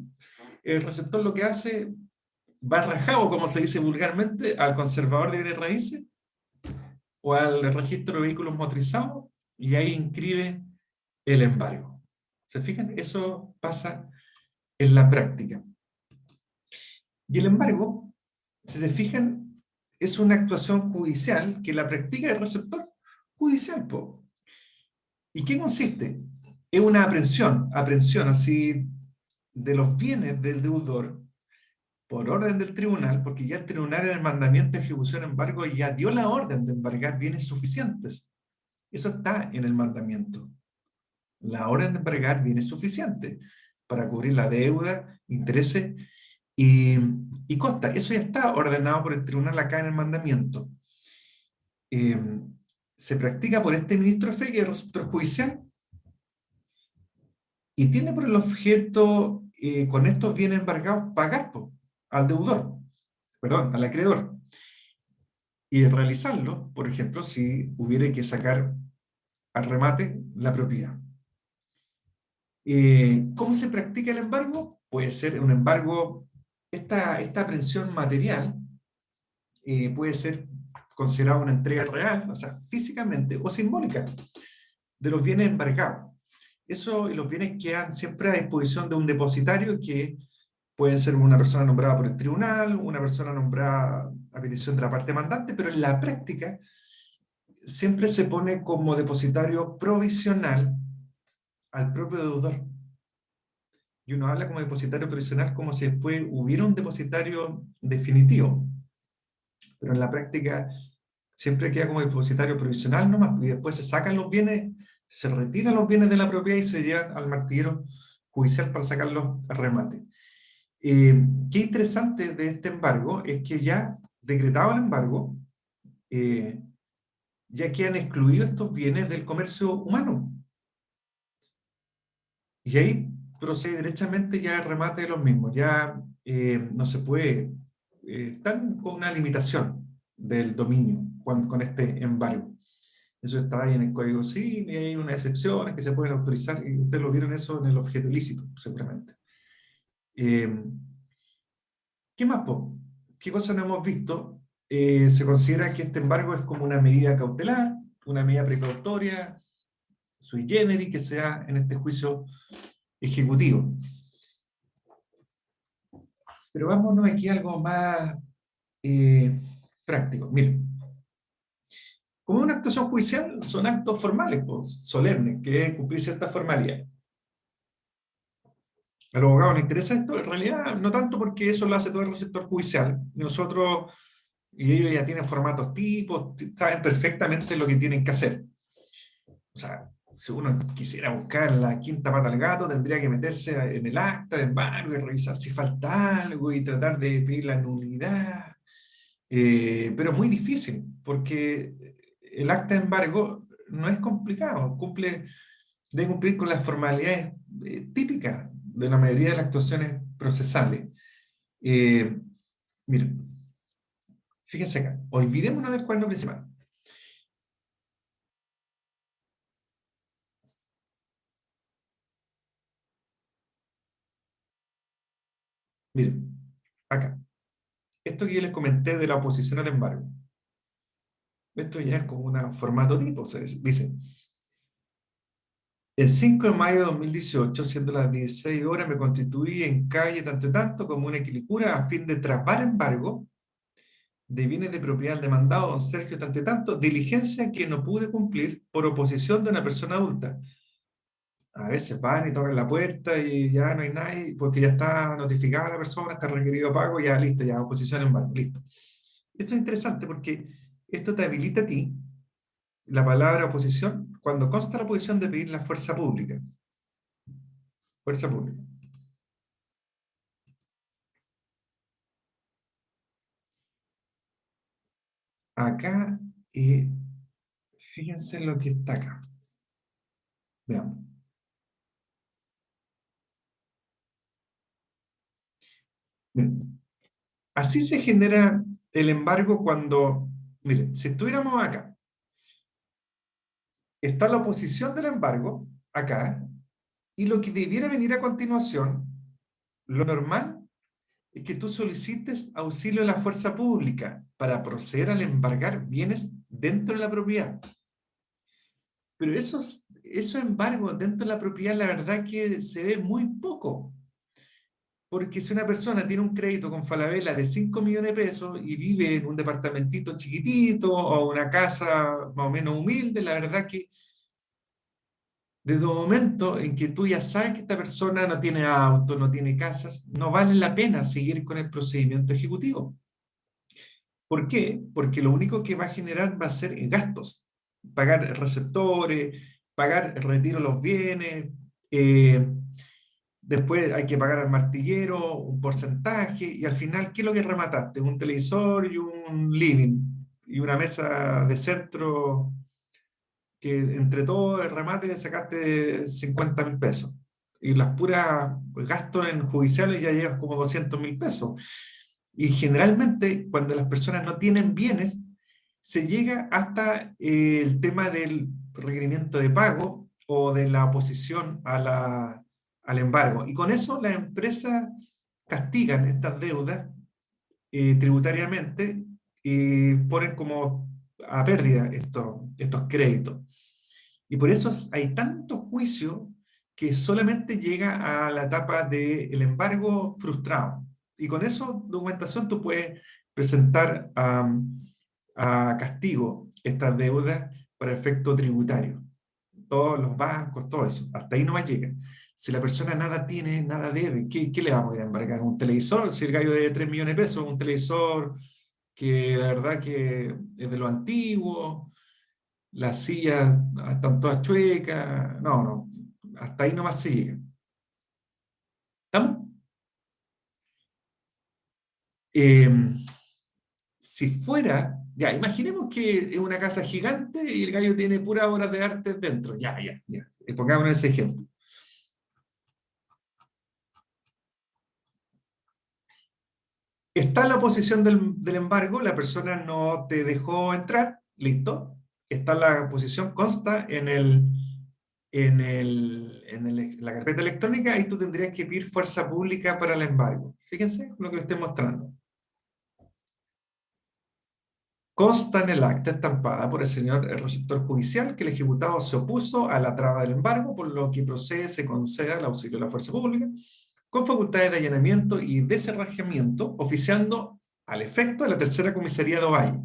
el receptor lo que hace, va rajado, como se dice vulgarmente, al conservador de bienes raíces o al registro de vehículos motorizados, y ahí inscribe el embargo. ¿Se fijan? Eso pasa en la práctica. Y el embargo, si se fijan, es una actuación judicial que la practica el receptor judicial. ¿Y qué consiste? Es una aprehensión así de los bienes del deudor por orden del tribunal, porque ya el tribunal en el mandamiento de ejecución de embargo ya dio la orden de embargar bienes suficientes. Eso está en el mandamiento. La orden de embargar bienes suficientes para cubrir la deuda, intereses y costas. Eso ya está ordenado por el tribunal acá en el mandamiento. Se practica por este ministro de fe, que es el receptor judicial, y tiene por el objeto, con estos bienes embargados, pagar al deudor, perdón, al acreedor, y realizarlo, por ejemplo, si hubiera que sacar al remate la propiedad. ¿Cómo se practica el embargo? Puede ser un embargo, esta aprehensión material puede ser considerada una entrega real, o sea, físicamente o simbólica, de los bienes embargados. Eso, y los bienes quedan siempre a disposición de un depositario, que pueden ser una persona nombrada por el tribunal, una persona nombrada a petición de la parte mandante, pero en la práctica siempre se pone como depositario provisional al propio deudor. Y uno habla como depositario provisional como si después hubiera un depositario definitivo. Pero en la práctica siempre queda como depositario provisional nomás, y después se sacan los bienes, se retiran los bienes de la propiedad y se llevan al martillero judicial para sacarlos al remate. Qué interesante de este embargo es que ya decretado el embargo, ya quedan excluidos estos bienes del comercio humano. Y ahí procede derechamente ya el remate de los mismos. Ya no se puede, están con una limitación del dominio con este embargo. Eso está ahí en el Código Civil, y hay unas excepciones que se pueden autorizar, y ustedes lo vieron eso en el objeto ilícito, seguramente. ¿Qué más, po? ¿Qué cosas no hemos visto? Se considera que este embargo es como una medida cautelar, una medida precautoria, sui generis, que se da en este juicio ejecutivo. Pero vámonos aquí a algo más práctico. Miren, como una actuación judicial, son actos formales, pues, solemnes, que deben cumplir ciertas formalidades. A los abogados les interesa esto, en realidad no tanto, porque eso lo hace todo el receptor judicial. Nosotros, y ellos ya tienen formatos tipos, saben perfectamente lo que tienen que hacer. O sea, si uno quisiera buscar la quinta pata al gato, tendría que meterse en el acta de embargo y revisar si falta algo y tratar de pedir la nulidad. Pero es muy difícil, porque el acta de embargo no es complicado, debe cumplir con las formalidades típicas de la mayoría de las actuaciones procesales. Miren, fíjense acá, olvidémonos del cuaderno principal. Miren, acá. Esto que yo les comenté de la oposición al embargo. Esto ya es como un formato tipo, o sea, dice: el 5 de mayo de 2018, siendo las 16 horas, me constituí en calle tanto y tanto como una equilicura a fin de trapar embargo de bienes de propiedad del demandado don Sergio tanto y tanto, diligencia que no pude cumplir por oposición de una persona adulta. A veces van y tocan la puerta y ya no hay nadie, porque ya está notificada la persona, está requerido pago, ya listo, ya oposición en embargo, listo. Esto es interesante porque esto te habilita a ti la palabra oposición cuando consta la posición de pedir la fuerza pública. Fuerza pública. Acá, fíjense lo que está acá. Veamos. Miren, así se genera el embargo cuando, miren, si estuviéramos acá, está la oposición del embargo, acá, y lo que debiera venir a continuación, lo normal, es que tú solicites auxilio de la fuerza pública para proceder al embargar bienes dentro de la propiedad. Pero esos embargos dentro de la propiedad, la verdad que se ve muy poco. Porque si una persona tiene un crédito con Falabella de 5 millones de pesos y vive en un departamentito chiquitito o una casa más o menos humilde, la verdad que desde el momento en que tú ya sabes que esta persona no tiene auto, no tiene casas, no vale la pena seguir con el procedimiento ejecutivo. ¿Por qué? Porque lo único que va a generar va a ser gastos. Pagar receptores, pagar el retiro de los bienes, después hay que pagar al martillero un porcentaje, y al final, ¿qué es lo que remataste? Un televisor y un living, y una mesa de centro, que entre todo el remate sacaste 50.000 pesos. Y las puras gastos en judiciales ya llevas como 200.000 pesos. Y generalmente, cuando las personas no tienen bienes, se llega hasta el tema del requerimiento de pago o de la oposición al embargo. Y con eso las empresas castigan estas deudas tributariamente y ponen como a pérdida estos créditos. Y por eso hay tanto juicio que solamente llega a la etapa del embargo frustrado. Y con eso, documentación, tú puedes presentar a castigo estas deudas para efecto tributario. Todos los bancos, todo eso. Hasta ahí no más llega. Si la persona nada tiene, nada debe, ¿qué le vamos a ir a embargar? ¿Un televisor? Si el gallo debe 3 millones de pesos, un televisor que la verdad que es de lo antiguo, las sillas están todas chuecas. No, hasta ahí nomás se llega. ¿Estamos? Si fuera, ya, imaginemos que es una casa gigante y el gallo tiene puras obras de arte dentro. Ya. Pongámonos ese ejemplo. Está la posición del embargo, la persona no te dejó entrar, listo. Está la posición, consta en la carpeta electrónica, y tú tendrías que pedir fuerza pública para el embargo. Fíjense lo que les estoy mostrando. Consta en el acta estampada por el señor receptor judicial que el ejecutado se opuso a la traba del embargo, por lo que procede se conceda el auxilio de la fuerza pública con facultades de allanamiento y deserrajamiento, oficiando al efecto de la tercera comisaría de Ovalle.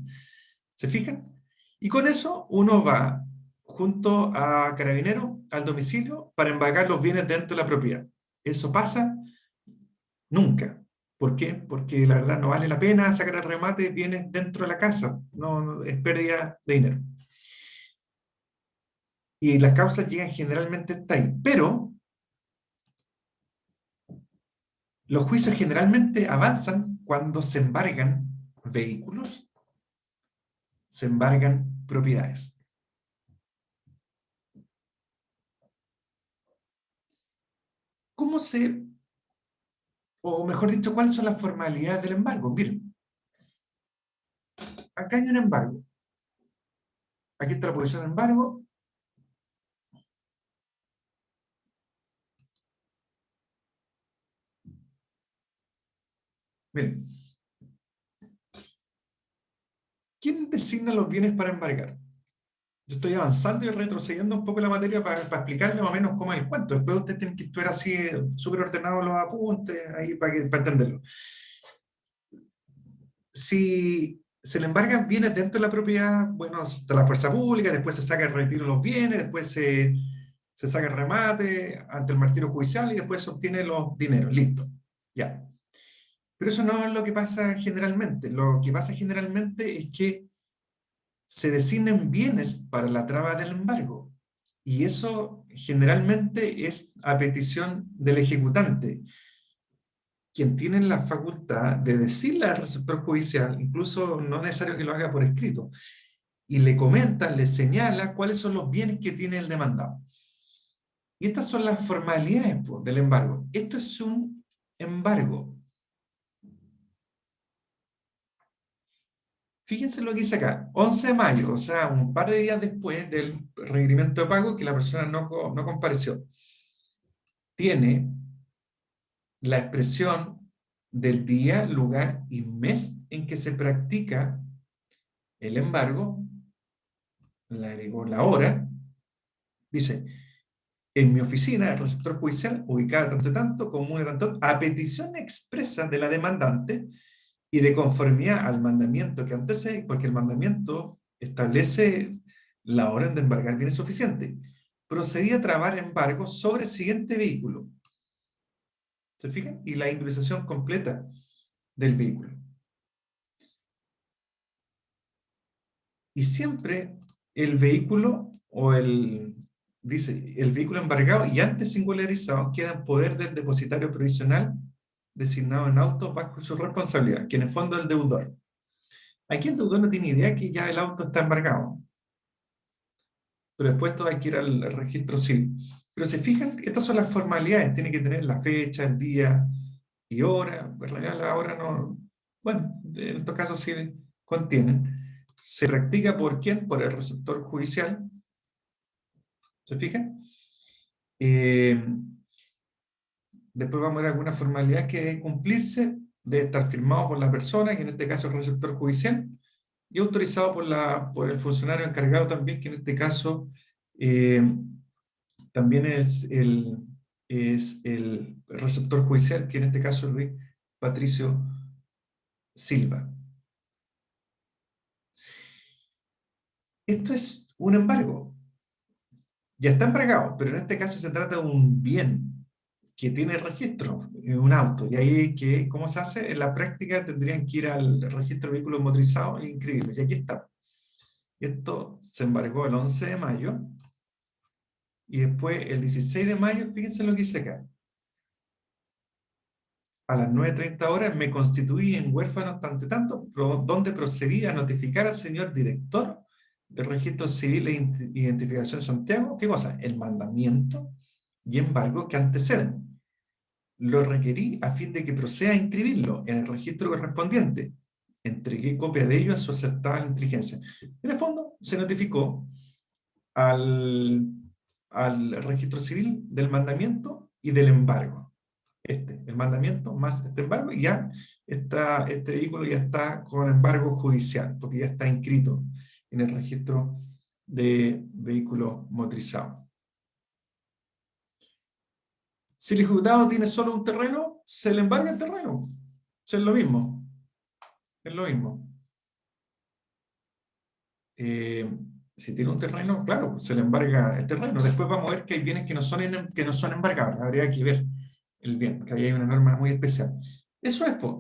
¿Se fijan? Y con eso uno va junto a Carabinero al domicilio para embargar los bienes dentro de la propiedad. ¿Eso pasa? Nunca. ¿Por qué? Porque la verdad no vale la pena sacar el remate de bienes dentro de la casa. No, es pérdida de dinero. Y las causas llegan generalmente hasta ahí. Pero los juicios generalmente avanzan cuando se embargan vehículos, se embargan propiedades. ¿Cómo se, o mejor dicho, cuáles son las formalidades del embargo? Miren, acá hay un embargo. Aquí está la posición de embargo. Miren. ¿Quién designa los bienes para embargar? Yo estoy avanzando y retrocediendo un poco la materia para explicarle más o menos cómo es el cuento. Después ustedes tienen que estudiar así, súper ordenados los apuntes, ahí para entenderlo. Si se le embargan bienes dentro de la propiedad, bueno, está la fuerza pública, después se saca el retiro de los bienes, después se saca el remate ante el martirio judicial y después se obtiene los dineros. Listo. Ya. Pero eso no es lo que pasa generalmente. Lo que pasa generalmente es que se designen bienes para la traba del embargo. Y eso generalmente es a petición del ejecutante, quien tiene la facultad de decirle al receptor judicial, incluso no es necesario que lo haga por escrito, y le comenta, le señala cuáles son los bienes que tiene el demandado. Y estas son las formalidades del embargo. Esto es un embargo. Fíjense lo que dice acá, 11 de mayo, o sea, un par de días después del requerimiento de pago que la persona no compareció. Tiene la expresión del día, lugar y mes en que se practica el embargo, la hora, dice, en mi oficina, el receptor judicial, ubicada tanto y tanto, comune tanto, a petición expresa de la demandante y de conformidad al mandamiento que antecede, porque el mandamiento establece la orden de embargar bienes suficientes. Procedí a trabar embargo sobre el siguiente vehículo. ¿Se fijan? Y la indemnización completa del vehículo. Y siempre el vehículo dice, el vehículo embargado y antes singularizado queda en poder del depositario provisional designado en auto bajo su responsabilidad, que en el fondo es el deudor. Aquí el deudor no tiene idea que ya el auto está embargado. Pero después todo hay que ir al registro civil. Pero se fijan, estas son las formalidades. Tiene que tener la fecha, el día y hora. En realidad la hora no... Bueno, en estos casos sí contienen. Se practica ¿por quién? Por el receptor judicial. ¿Se fijan? Después vamos a ver algunas formalidades que deben cumplirse. Debe estar firmado por la persona, que en este caso es el receptor judicial, y autorizado por el funcionario encargado también, que en este caso también es el receptor judicial, que en este caso es Luis Patricio Silva. Esto es un embargo. Ya está embargado, pero en este caso se trata de un bien que tiene registro, un auto. Y ahí, ¿cómo se hace? En la práctica tendrían que ir al registro de vehículos motorizados e inscribirlos. Y aquí está. Esto se embargó el 11 de mayo. Y después, el 16 de mayo, fíjense lo que dice acá. A las 9:30 horas me constituí en huérfano tanto, donde procedí a notificar al señor director de Registro Civil e Identificación de Santiago, ¿qué cosa? El mandamiento y embargo que anteceden. Lo requerí a fin de que proceda a inscribirlo en el registro correspondiente. Entregué copia de ello a su acertada inteligencia. En el fondo, se notificó al registro civil del mandamiento y del embargo. El mandamiento más este embargo, y ya está, este vehículo ya está con embargo judicial, porque ya está inscrito en el registro de vehículos motorizados. Si el ejecutado tiene solo un terreno, se le embarga el terreno. Es lo mismo. Es lo mismo. Si tiene un terreno, claro, se le embarga el terreno. Después vamos a ver que hay bienes que no son embargables. Habría que ver el bien, porque ahí hay una norma muy especial. Eso es, pues.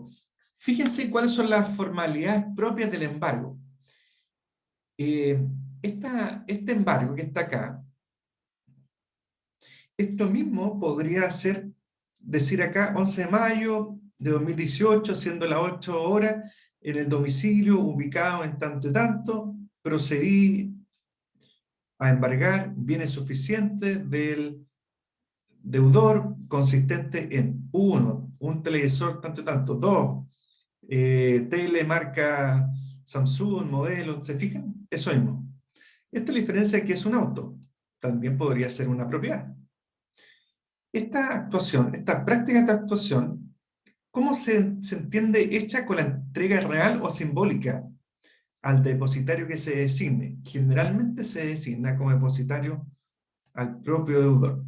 Fíjense cuáles son las formalidades propias del embargo. Este embargo que está acá, esto mismo podría ser, decir acá, 11 de mayo de 2018, siendo las 8 horas, en el domicilio ubicado en tanto y tanto, procedí a embargar bienes suficientes del deudor consistente en 1, un televisor tanto y tanto, 2, tele marca Samsung, modelo, ¿se fijan? Eso mismo. Esta es la diferencia que es un auto. También podría ser una propiedad. Esta actuación, esta práctica de actuación, ¿cómo se entiende hecha con la entrega real o simbólica al depositario que se designe? Generalmente se designa como depositario al propio deudor.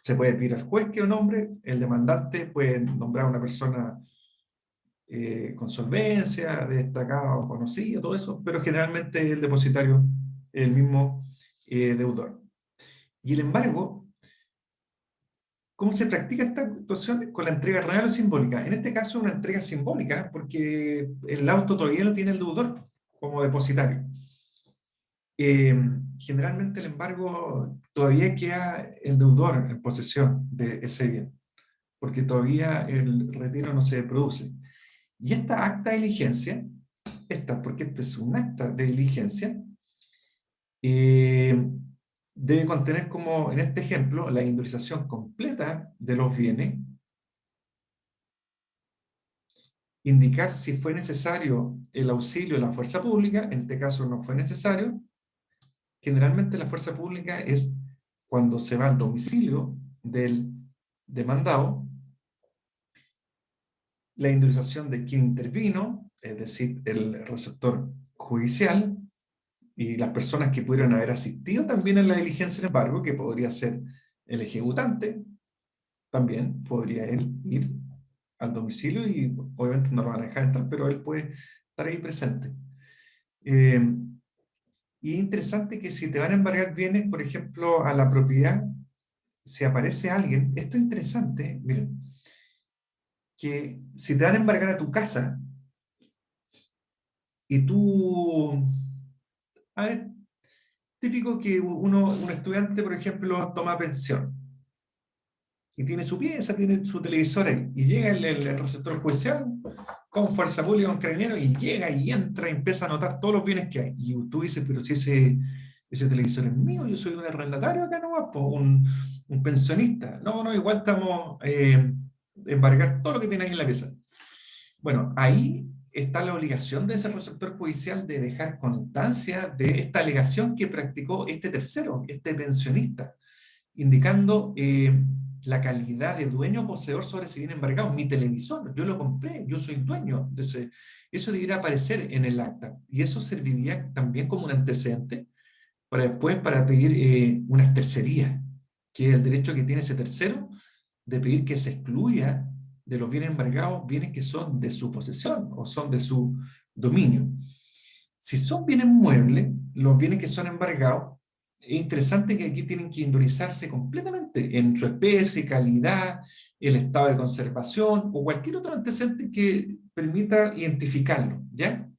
Se puede pedir al juez que lo nombre, el demandante puede nombrar a una persona con solvencia, destacado, conocido, todo eso, pero generalmente el depositario es el mismo deudor. Y el embargo, ¿cómo se practica esta actuación? Con la entrega real o simbólica. En este caso, una entrega simbólica, porque el auto todavía lo tiene el deudor. como depositario. Generalmente el embargo todavía queda el deudor en posesión de ese bien, porque todavía el retiro no se produce. Y esta acta de diligencia, porque este es un acta de diligencia, debe contener, como en este ejemplo, la individualización completa de los bienes, indicar si fue necesario el auxilio de la fuerza pública. En este caso no fue necesario. Generalmente la fuerza pública es cuando se va al domicilio del demandado, la individualización de quien intervino, es decir, el receptor judicial, y las personas que pudieron haber asistido también en la diligencia de embargo, que podría ser el ejecutante, también podría él ir al domicilio y obviamente no lo van a dejar entrar, pero él puede estar ahí presente. Y es interesante que si te van a embargar bienes, por ejemplo, a la propiedad, si aparece alguien, esto es interesante, miren, que si te van a embargar a tu casa y tú, a ver, típico que un estudiante, por ejemplo, toma pensión y tiene su pieza, tiene su televisor ahí, y llega el receptor judicial con fuerza pública, con carabineros, y llega y entra y empieza a anotar todos los bienes que hay. Y tú dices, pero si ese televisor es mío, yo soy un arrendatario acá nomás, po, un pensionista. No, no, igual estamos embargar todo lo que tiene ahí en la pieza. Bueno, ahí está la obligación de ese receptor judicial de dejar constancia de esta alegación que practicó este tercero, este pensionista, indicando la calidad de dueño o poseedor sobre ese bien embargado. Mi televisor, yo lo compré, yo soy dueño de ese. Eso debería aparecer en el acta, y eso serviría también como un antecedente para después para pedir una especería, que es el derecho que tiene ese tercero de pedir que se excluya de los bienes embargados bienes que son de su posesión o son de su dominio. Si son bienes muebles, los bienes que son embargados, es interesante que aquí tienen que individualizarse completamente en su especie, calidad, el estado de conservación o cualquier otro antecedente que permita identificarlo, ¿ya?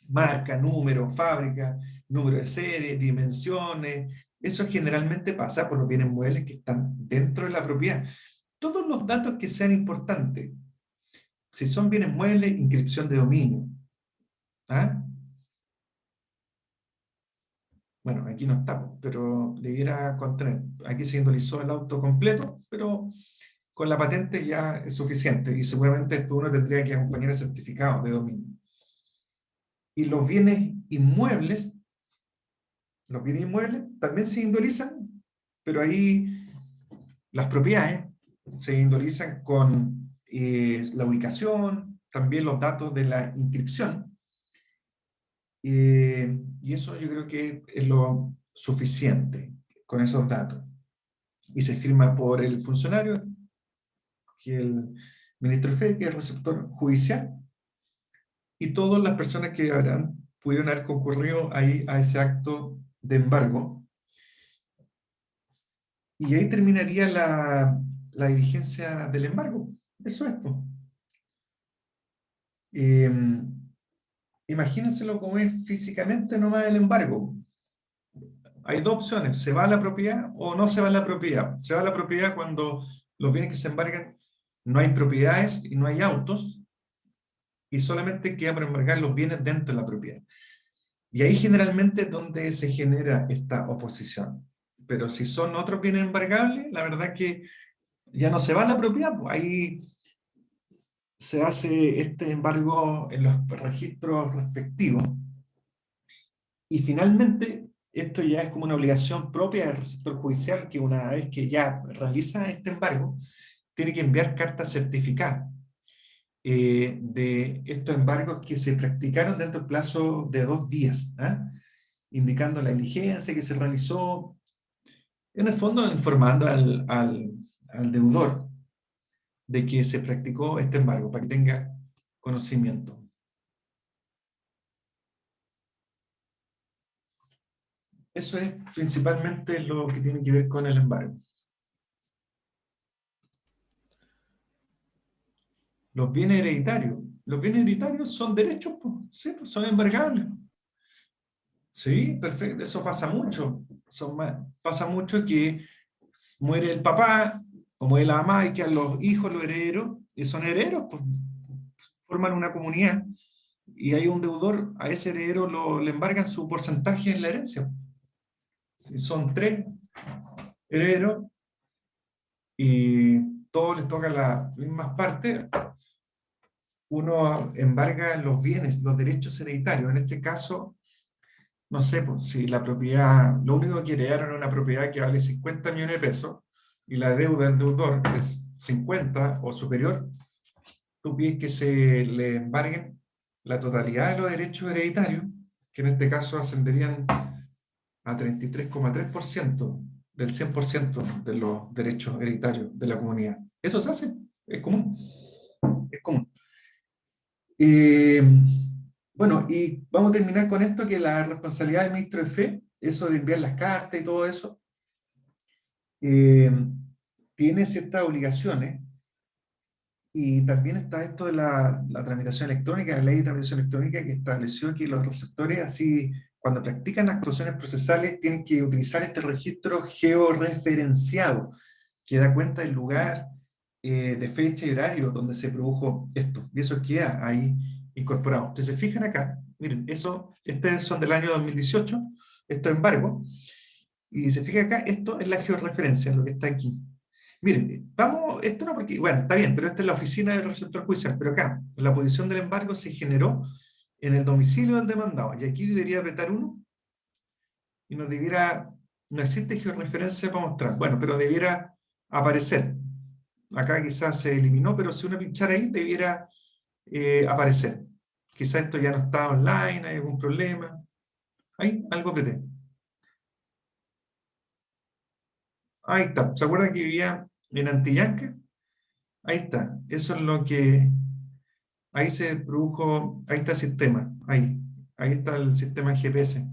Marca, número, fábrica, número de serie, dimensiones. Eso generalmente pasa por los bienes muebles que están dentro de la propiedad. Todos los datos que sean importantes. Si son bienes muebles, inscripción de dominio. ¿Ah? Bueno, aquí no está, pero debiera contener. Aquí se individualizó el auto completo, pero con la patente ya es suficiente, y seguramente después uno tendría que acompañar el certificado de dominio. Y los bienes inmuebles también se individualizan, pero ahí las propiedades se individualizan con la ubicación, también los datos de la inscripción, y eso yo creo que es lo suficiente con esos datos. Y se firma por el funcionario, que es el ministro de Fe, que es el receptor judicial, y todas las personas que pudieron haber concurrido ahí a ese acto de embargo. Y ahí terminaría la diligencia del embargo. Eso es, pues. Imagínenselo como es físicamente nomás el embargo. Hay dos opciones: se va a la propiedad o no se va a la propiedad. Se va a la propiedad cuando los bienes que se embargan no hay propiedades y no hay autos, y solamente queda por embargar los bienes dentro de la propiedad. Y ahí generalmente es donde se genera esta oposición. Pero si son otros bienes embargables, la verdad que ya no se va a la propiedad, pues ahí se hace este embargo en los registros respectivos. Y finalmente, esto ya es como una obligación propia del receptor judicial, que una vez que ya realiza este embargo, tiene que enviar cartas certificadas de estos embargos que se practicaron dentro del plazo de 2 días, ¿ah? Indicando la diligencia que se realizó, en el fondo informando al deudor de que se practicó este embargo, para que tenga conocimiento. Eso es principalmente lo que tiene que ver con el embargo. Los bienes hereditarios. Los bienes hereditarios son derechos, pues, sí, pues, son embargables. Sí, perfecto, eso pasa mucho. Pasa mucho que muere el papá, o muere la mamá, y quedan los hijos, los herederos, y son herederos, pues, forman una comunidad, y hay un deudor, a ese heredero le embargan su porcentaje en la herencia. Si son 3 herederos, y todos les tocan las mismas partes, uno embarga los bienes, los derechos hereditarios. En este caso, no sé, pues, si la propiedad, lo único que heredaron es una propiedad que vale 50 millones de pesos, y la deuda del deudor es 50 o superior, tú pides que se le embarguen la totalidad de los derechos hereditarios, que en este caso ascenderían a 33,3% del 100% de los derechos hereditarios de la comunidad. Eso se hace, es común. Es común. Bueno, y vamos a terminar con esto, que la responsabilidad del ministro de Fe, eso de enviar las cartas y todo eso, tiene ciertas obligaciones, y también está esto de la tramitación electrónica, la ley de tramitación electrónica, que estableció que los receptores, así, cuando practican actuaciones procesales, tienen que utilizar este registro georreferenciado, que da cuenta del lugar, de fecha y horario donde se produjo esto, y eso queda ahí incorporado. Entonces, se fijan acá, miren, estos son del año 2018, esto es embargo, y se fija acá, esto es la georreferencia, lo que está aquí. Miren, vamos, esto no porque, bueno, está bien, pero esta es la oficina del receptor judicial, pero acá, la posición del embargo se generó en el domicilio del demandado, y aquí debería apretar 1, y nos debiera, no existe georreferencia para mostrar, bueno, pero debiera aparecer. Acá quizás se eliminó, pero si uno pinchara ahí, debiera aparecer. Quizás esto ya no está online, hay algún problema. Ahí, algo apreté. Ahí está. ¿Se acuerdan que vivía en Antillanca? Ahí está. Eso es lo que... Ahí se produjo... Ahí está el sistema. Ahí. Ahí está el sistema GPS.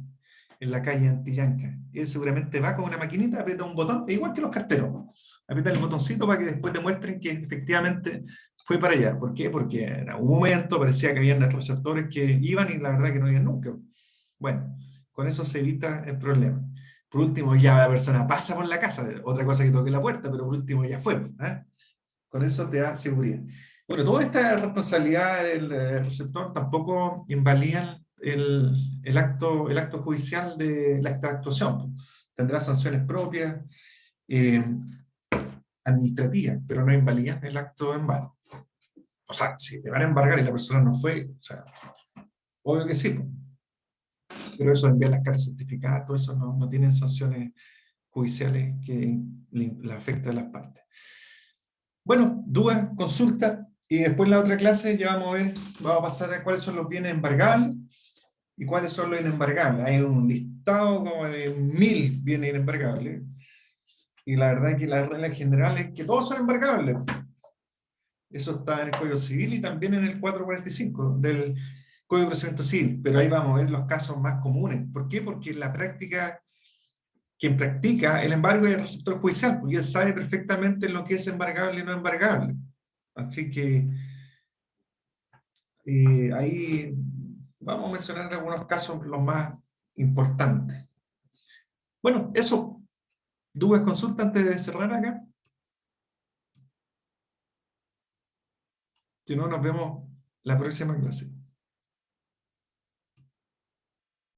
En la calle Antillanca. Y él seguramente va con una maquinita, aprieta un botón, igual que los carteros. Aprieta el botoncito para que después demuestren que efectivamente fue para allá. ¿Por qué? Porque en algún momento parecía que habían receptores que iban y la verdad que no iban nunca. Bueno, con eso se evita el problema. Por último, ya la persona pasa por la casa, otra cosa que toque la puerta, pero por último ya fue. ¿Eh? Con eso te da seguridad. Bueno, toda esta responsabilidad del receptor tampoco invalidan el acto judicial de la actuación. Tendrá sanciones propias, administrativas, pero no invalidan el acto de embargo. O sea, si te van a embargar y la persona no fue, o sea, obvio que sí, pero eso, enviar las cartas certificadas, todo eso no tienen sanciones judiciales que le afecten a las partes. Bueno, dudas, consulta, y después en la otra clase ya vamos a pasar a cuáles son los bienes embargables y cuáles son los inembargables. Hay un listado como de 1000 bienes inembargables, y la verdad es que la regla general es que todos son embargables. Eso está en el Código Civil y también en el 445 del Código de Procedimiento Civil, pero ahí vamos a ver los casos más comunes. ¿Por qué? Porque en la práctica, quien practica el embargo es el receptor judicial, porque él sabe perfectamente lo que es embargable y no embargable. Así que ahí vamos a mencionar algunos casos, los más importantes. Bueno, eso. ¿Dudas, consultas antes de cerrar acá? Si no, nos vemos la próxima clase.